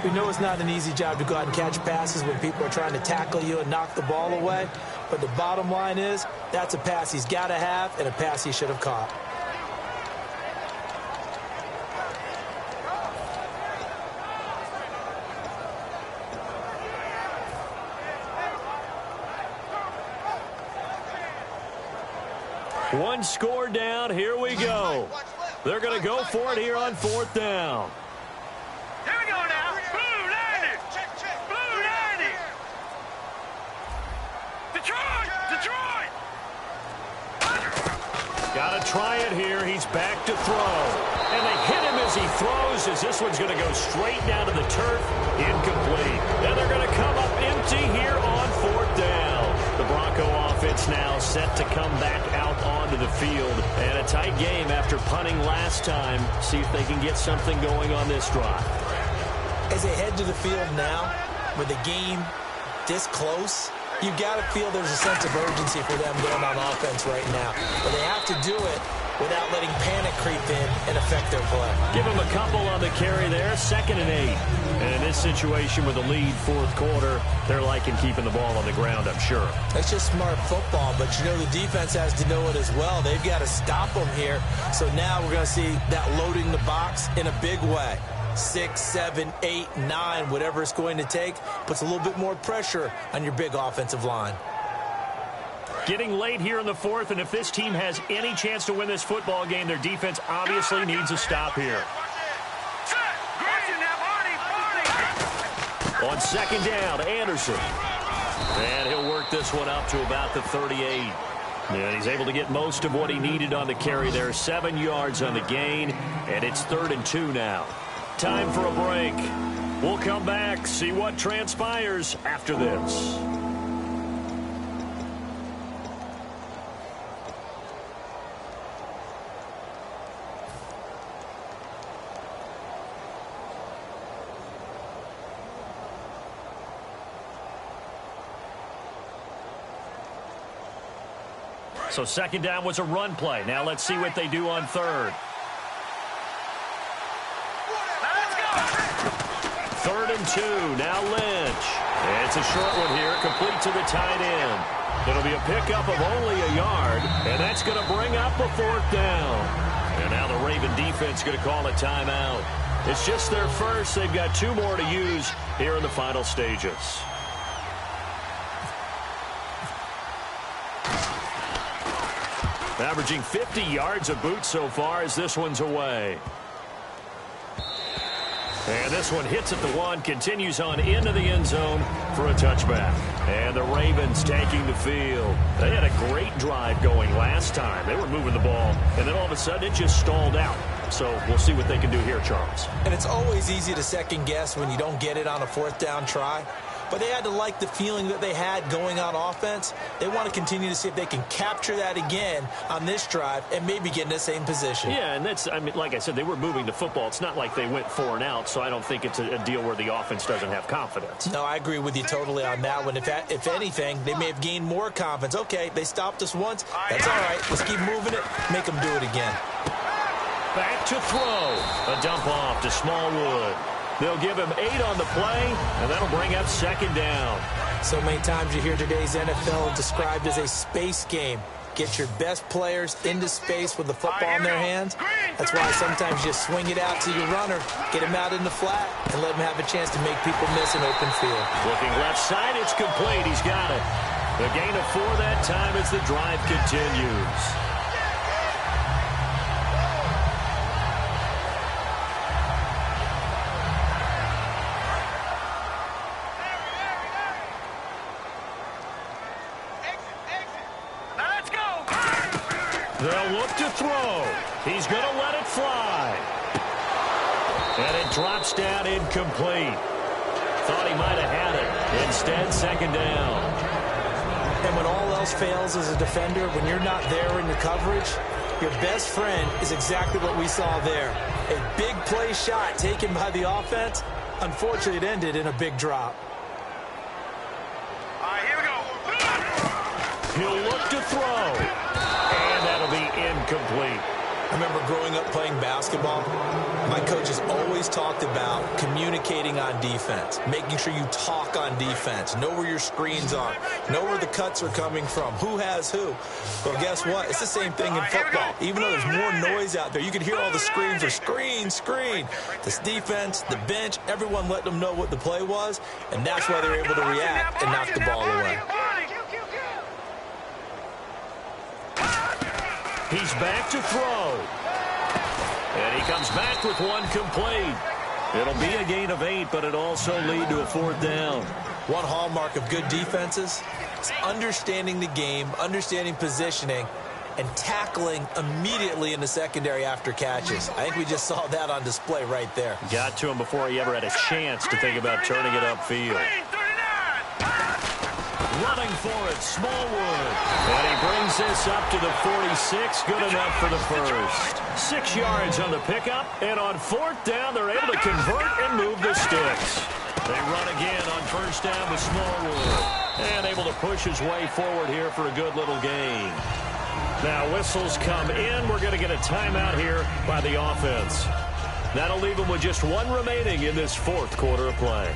We know it's not an easy job to go out and catch passes when people are trying to tackle you and knock the ball away. But the bottom line is, that's a pass he's got to have and a pass he should have caught. One score down. Here we go. They're going to go for it here on 4th down. Here we go now. Blue 90. Blue 90. Detroit. Got to try it here. He's back to throw. And they hit him as he throws, as this one's going to go straight down to the turf. Incomplete. And they're going to come up empty here on 4th down. The Bronco offense now set to come back out onto the field. And a tight game after punting last time. See if they can get something going on this drive. As they head to the field now, with the game this close, you got to feel there's a sense of urgency for them going on offense right now. But they have to do it without letting panic creep in and affect their play. Give them a couple on the carry there, 2nd and 8. And in this situation with a lead 4th quarter, they're liking keeping the ball on the ground, I'm sure. That's just smart football, but you know the defense has to know it as well. They've got to stop them here. So now we're going to see that loading the box in a big way. 6, 7, 8, 9, whatever it's going to take, puts a little bit more pressure on your big offensive line. Getting late here in the 4th, and if this team has any chance to win this football game, their defense obviously needs a stop here. On 2nd down, Anderson. And he'll work this one up to about the 38. And he's able to get most of what he needed on the carry there. 7 yards on the gain, and it's 3rd and 2 now. Time for a break. We'll come back, see what transpires after this. So 2nd down was a run play. Now let's see what they do on 3rd. 3rd and 2, now Lynch. And it's a short one here, complete to the tight end. It'll be a pickup of only a yard, and that's going to bring up a 4th down. And now the Raven defense going to call a timeout. It's just their first. They've got 2 more to use here in the final stages. Averaging 50 yards a boot so far as this one's away. And this one hits at the 1, continues on into the end zone for a touchback. And the Ravens taking the field. They had a great drive going last time. They were moving the ball, and then all of a sudden it just stalled out. So we'll see what they can do here, Charles. And it's always easy to second guess when you don't get it on a 4th down try. But they had to like the feeling that they had going on offense. They want to continue to see if they can capture that again on this drive and maybe get in the same position. Yeah, and that's, I mean, like I said, they were moving the football. It's not like they went 4 and out, so I don't think it's a deal where the offense doesn't have confidence. No, I agree with you totally on that one. If anything, they may have gained more confidence. Okay, they stopped us once. That's all right. Let's keep moving it. Make them do it again. Back to throw. A dump off to Smallwood. They'll give him 8 on the play, and that'll bring up 2nd down. So many times you hear today's NFL described as a space game. Get your best players into space with the football in their hands. That's why sometimes you swing it out to your runner, get him out in the flat, and let him have a chance to make people miss an open field. Looking left side, it's complete. He's got it. The gain of 4 that time as the drive continues. They'll look to throw. He's going to let it fly. And it drops down incomplete. Thought he might have had it. Instead, second down. And when all else fails as a defender, when you're not there in the coverage, your best friend is exactly what we saw there. A big play shot taken by the offense. Unfortunately, it ended in a big drop. All right, here we go. He'll look to throw. And that'll be incomplete. I remember growing up playing basketball. My coaches always talked about communicating on defense, making sure you talk on defense, know where your screens are, know where the cuts are coming from, who has who. Well, guess what? It's the same thing in football. Even though there's more noise out there, you can hear all the screams of screen, screen. This defense, the bench, everyone let them know what the play was, and that's why they're able to react and knock the ball away. He's back to throw. And he comes back with one complete. It'll be a gain of 8, but it also lead to a fourth down. One hallmark of good defenses is understanding the game, understanding positioning, and tackling immediately in the secondary after catches. I think we just saw that on display right there. Got to him before he ever had a chance to think about turning it upfield. Running for it, Smallwood. And he brings this up to the 46. Good enough for the first. 6 yards on the pickup. And on fourth down, they're able to convert and move the sticks. They run again on first down with Smallwood. And able to push his way forward here for a good little gain. Now whistles come in. We're going to get a timeout here by the offense. That'll leave them with just one remaining in this fourth quarter of play.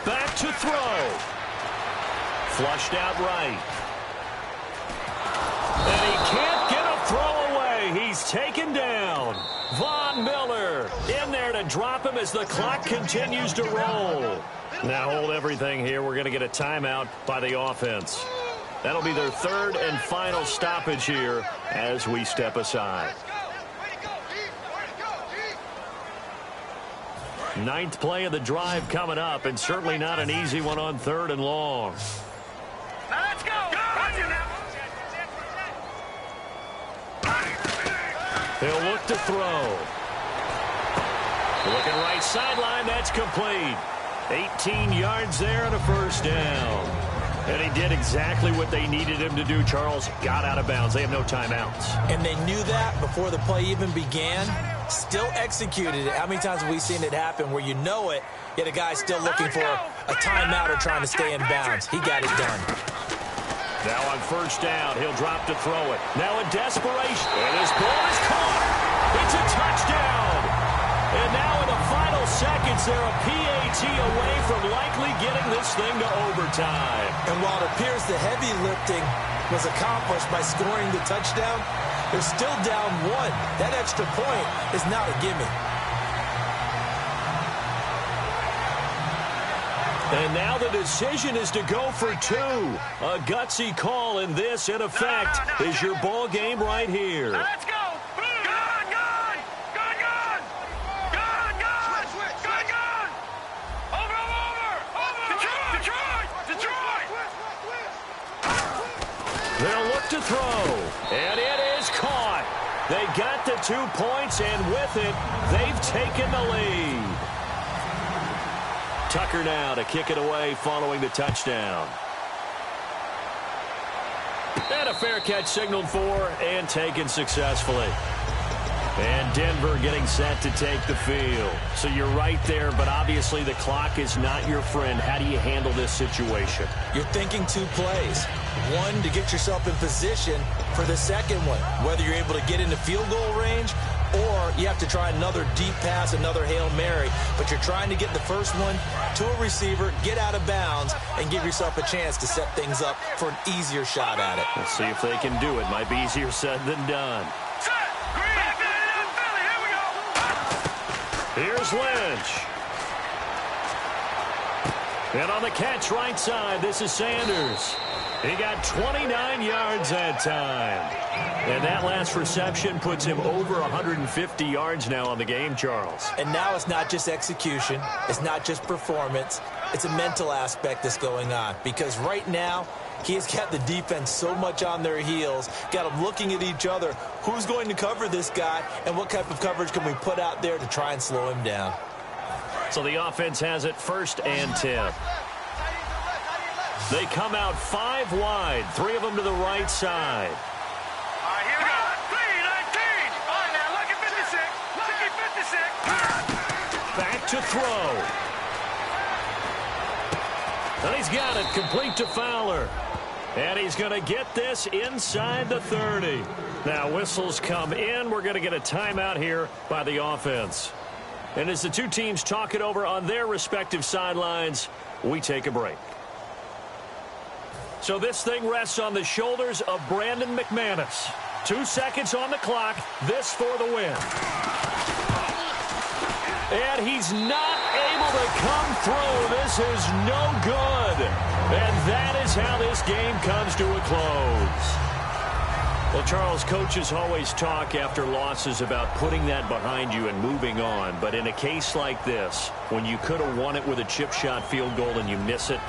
Back to throw. Flushed out right. And he can't get a throw away. He's taken down. Von Miller in there to drop him as the clock continues to roll. Now hold everything here. We're going to get a timeout by the offense. That'll be their third and final stoppage here as we step aside. Ninth play of the drive coming up, and certainly not an easy one on third and long. Now let's go. He'll look to throw. Looking right sideline, that's complete. 18 yards there and a first down. And he did exactly what they needed him to do, Charles. Got out of bounds. They have no timeouts. And they knew that before the play even began. Still executed it. How many times have we seen it happen where you know it, yet a guy's still looking for a timeout or trying to stay in bounds? He got it done. Now on first down, he'll drop to throw it. Now in desperation, and his ball is caught. It's a touchdown. And now in the final seconds, they're a PAT away from likely getting this thing to overtime. And while it appears the heavy lifting was accomplished by scoring the touchdown, they're still down one. That extra point is not a gimme. And now the decision is to go for two. A gutsy call, and this, in effect, is your ball game right here. Now let's go. Gun, gun. Gun, gun. Gun, gun. Gun, gun. Over. Detroit. They'll look to throw, and it is caught. They got the 2 points, and with it, they've taken the lead. Tucker now to kick it away following the touchdown. And a fair catch signaled for and taken successfully. And Denver getting set to take the field. So you're right there, but obviously the clock is not your friend. How do you handle this situation? You're thinking 2 plays. One, to get yourself in position for the second one, whether you're able to get into field goal range or you have to try another deep pass, another Hail Mary. But you're trying to get the first one to a receiver, get out of bounds, and give yourself a chance to set things up for an easier shot at it. Let's see if they can do it. Might be easier said than done. Here's Lynch. And on the catch right side, this is Sanders. He got 29 yards that time. And that last reception puts him over 150 yards now on the game, Charles. And now it's not just execution. It's not just performance. It's a mental aspect that's going on. Because right now, he has got the defense so much on their heels, got them looking at each other. Who's going to cover this guy, and what type of coverage can we put out there to try and slow him down? So the offense has it 1st and 10. They come out 5 wide, 3 of them to the right side. All right, here we go. 3-19. All right, now look at 56. Look at 56. Back to throw. And he's got it, complete to Fowler. And he's going to get this inside the 30. Now whistles come in. We're going to get a timeout here by the offense. And as the two teams talk it over on their respective sidelines, we take a break. So this thing rests on the shoulders of Brandon McManus. 2 seconds on the clock. This for the win. And he's not able to come through. This is no good. And that is how this game comes to a close. Well, Charles, coaches always talk after losses about putting that behind you and moving on. But in a case like this, when you could have won it with a chip shot field goal and you miss it,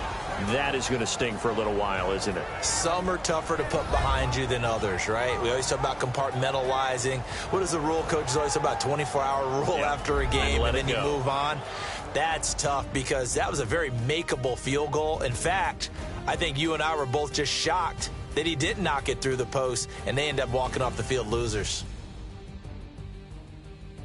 that is going to sting for a little while, isn't it? Some are tougher to put behind you than others, right? We always talk about compartmentalizing. What is the rule? Coaches always talk about 24-hour rule after a game, and then you move on. That's tough because that was a very makeable field goal. In fact, I think you and I were both just shocked that he didn't knock it through the post, and they end up walking off the field losers.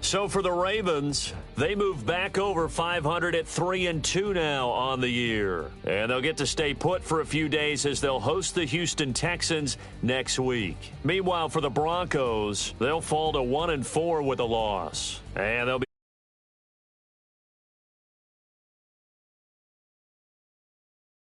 So for the Ravens, they move back over 500 at 3-2 now on the year. And they'll get to stay put for a few days as they'll host the Houston Texans next week. Meanwhile, for the Broncos, they'll fall to 1-4 with a loss. And they'll be